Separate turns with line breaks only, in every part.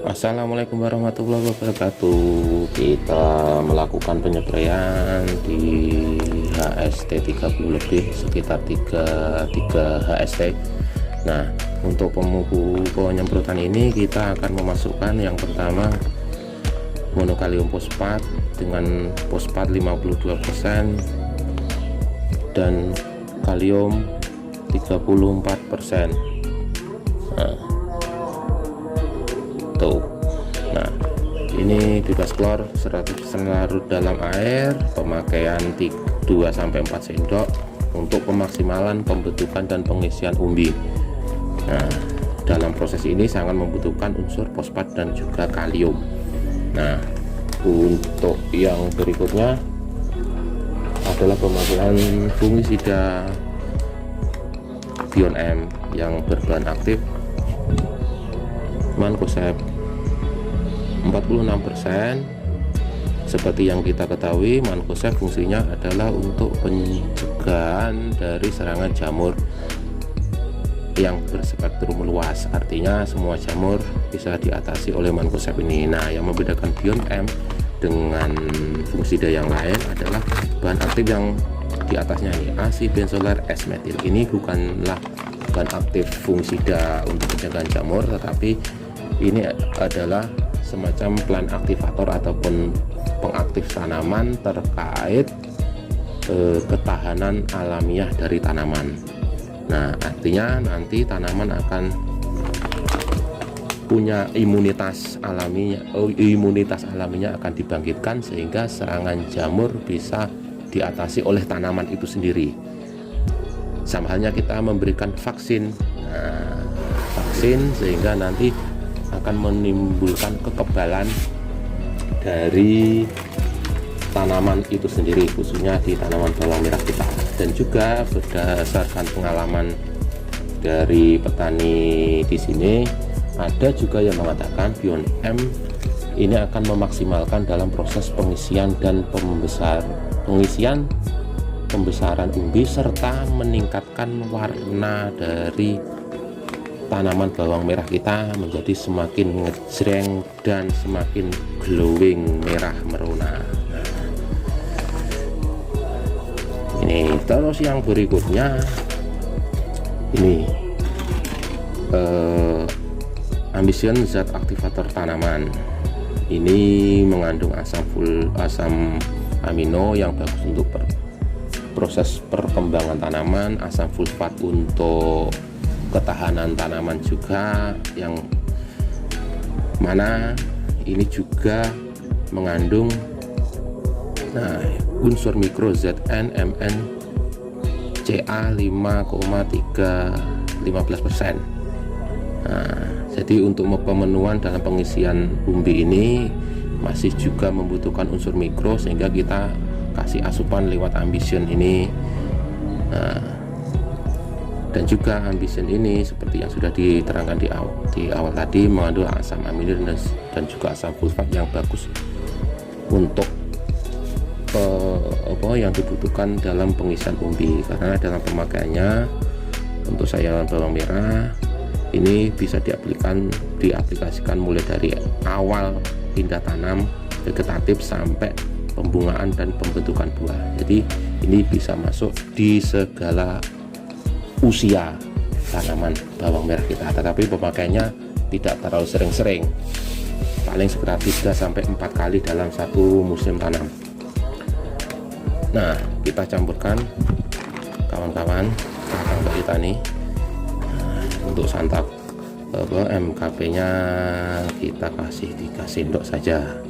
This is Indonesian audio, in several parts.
Assalamualaikum warahmatullahi wabarakatuh. Kita melakukan penyepraian di HST 30 lebih, sekitar 3 HST. Nah, untuk penyemprotan ini kita akan memasukkan yang pertama monokalium fosfat dengan fosfat 52% dan kalium 34%. Nah, ini bebas klor 100% larut dalam air, pemakaian 2-4 sendok untuk pemaksimalan pembentukan dan pengisian umbi. Nah, dalam proses ini sangat membutuhkan unsur fosfat dan juga kalium. Nah, untuk yang berikutnya adalah pemakaian fungisida Bion M yang berbahan aktif Mancozeb 46%. Seperti yang kita ketahui, Mancozeb fungsinya adalah untuk pencegahan dari serangan jamur yang berspektrum luas, artinya semua jamur bisa diatasi oleh Mancozeb ini. Nah, yang membedakan Bion M dengan fungisida yang lain adalah bahan aktif yang di atasnya ini, asibenzolar S-metil. Ini bukanlah bahan aktif fungisida untuk pencegahan jamur, tetapi ini adalah semacam plant aktivator ataupun pengaktif tanaman terkait ketahanan alamiah dari tanaman. Nah, artinya nanti tanaman akan punya imunitas alaminya akan dibangkitkan sehingga serangan jamur bisa diatasi oleh tanaman itu sendiri. Sama halnya kita memberikan vaksin. Nah, vaksin sehingga nanti akan menimbulkan kekebalan dari tanaman itu sendiri, khususnya di tanaman bawang merah kita. Dan juga berdasarkan pengalaman dari petani di sini, ada juga yang mengatakan Bion M ini akan memaksimalkan dalam proses pengisian dan pembesaran umbi serta meningkatkan warna dari tanaman bawang merah kita menjadi semakin ngejreng dan semakin glowing merah merona. Ini terus yang berikutnya ini Ambition zat aktivator tanaman. Ini mengandung asam amino yang bagus untuk proses perkembangan tanaman, asam sulfat untuk ketahanan tanaman juga, yang mana ini juga mengandung unsur mikro Zn, Mn, Ca 5,15%. Jadi untuk pemenuhan dalam pengisian umbi ini masih juga membutuhkan unsur mikro, sehingga kita kasih asupan lewat Ambition ini. Dan juga Ambition ini seperti yang sudah diterangkan di awal tadi mengandung asam amino dan juga asam sulfat yang bagus untuk yang dibutuhkan dalam pengisian umbi. Karena dalam pemakaiannya untuk sayuran bawang merah ini bisa diaplikasikan mulai dari awal pindah tanam vegetatif sampai pembungaan dan pembentukan buah. Jadi ini bisa masuk di segala usia tanaman bawang merah kita, tetapi pemakaiannya tidak terlalu sering-sering, paling sekitar 3-4 kali dalam satu musim tanam. Nah, kita campurkan kawan-kawan kakak kita nih. Untuk santap MKP nya kita kasih 3 sendok saja,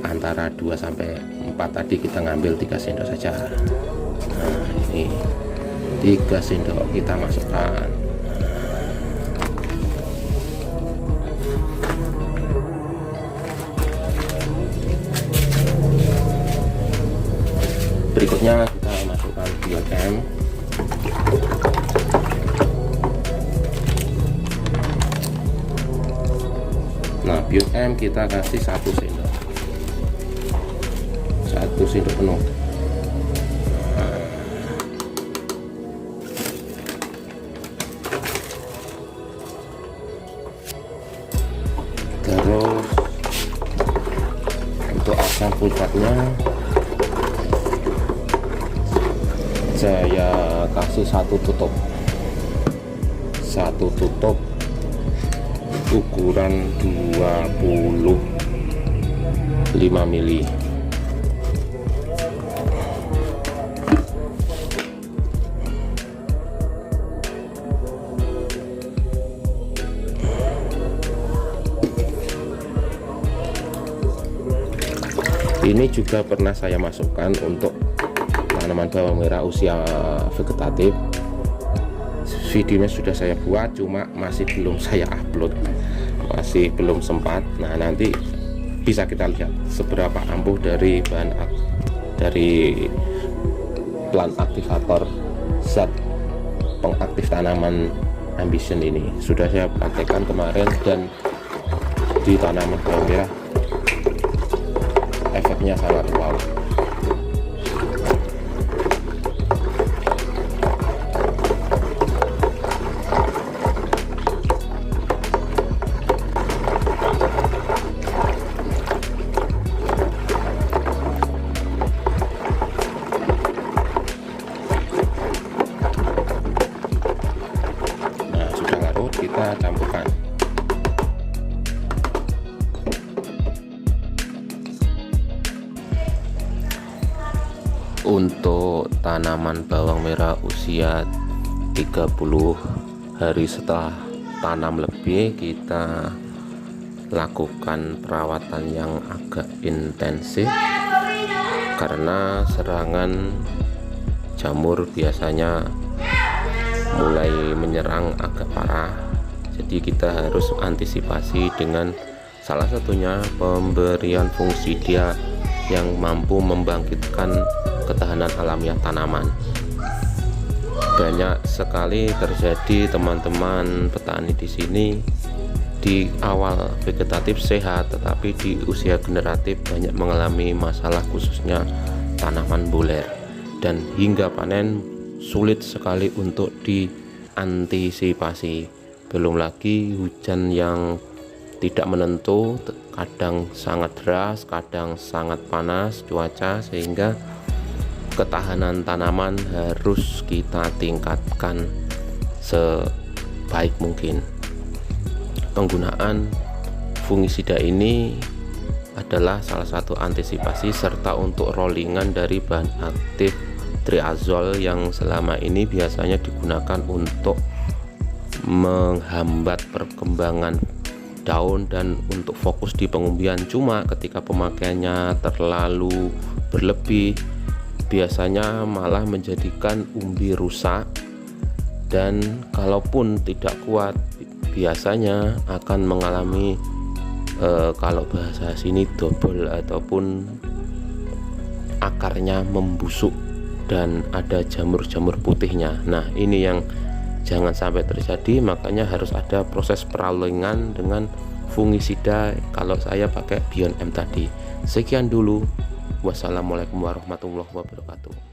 antara 2-4 tadi kita ngambil 3 sendok saja. Nah, ini 3 sendok kita masukkan. Berikutnya kita masukkan Bion M. Nah, Bion M kita kasih 1 sendok penuh. sampul catnya saya kasih satu tutup ukuran 25 mili. Ini juga pernah saya masukkan untuk tanaman bawang merah usia vegetatif. Videonya sudah saya buat, cuma masih belum saya upload, masih belum sempat. Nah, nanti bisa kita lihat seberapa ampuh dari plant aktivator zat pengaktif tanaman Ambition ini. Sudah saya praktekkan kemarin dan di tanaman bawang merah efeknya sangat wow. Nah, sudah larut, kita campurkan. Untuk tanaman bawang merah usia 30 hari setelah tanam lebih, kita lakukan perawatan yang agak intensif karena serangan jamur biasanya mulai menyerang agak parah. Jadi kita harus antisipasi dengan salah satunya pemberian fungisida yang mampu membangkitkan ketahanan alamiah tanaman. Banyak sekali terjadi teman-teman petani di sini di awal vegetatif sehat, tetapi di usia generatif banyak mengalami masalah, khususnya tanaman buler, dan hingga panen sulit sekali untuk diantisipasi. Belum lagi hujan yang tidak menentu, kadang sangat deras, kadang sangat panas cuaca, sehingga ketahanan tanaman harus kita tingkatkan sebaik mungkin. Penggunaan fungisida ini adalah salah satu antisipasi serta untuk rollingan dari bahan aktif triazol yang selama ini biasanya digunakan untuk menghambat perkembangan daun dan untuk fokus di pengumbian. Cuma ketika pemakaiannya terlalu berlebih, biasanya malah menjadikan umbi rusak, dan kalaupun tidak kuat biasanya akan mengalami kalau bahasa sini double ataupun akarnya membusuk dan ada jamur-jamur putihnya. Nah, ini yang jangan sampai terjadi, makanya harus ada proses perallingan dengan fungisida. Kalau saya pakai Beyond M tadi. Sekian dulu. Wassalamualaikum warahmatullahi wabarakatuh.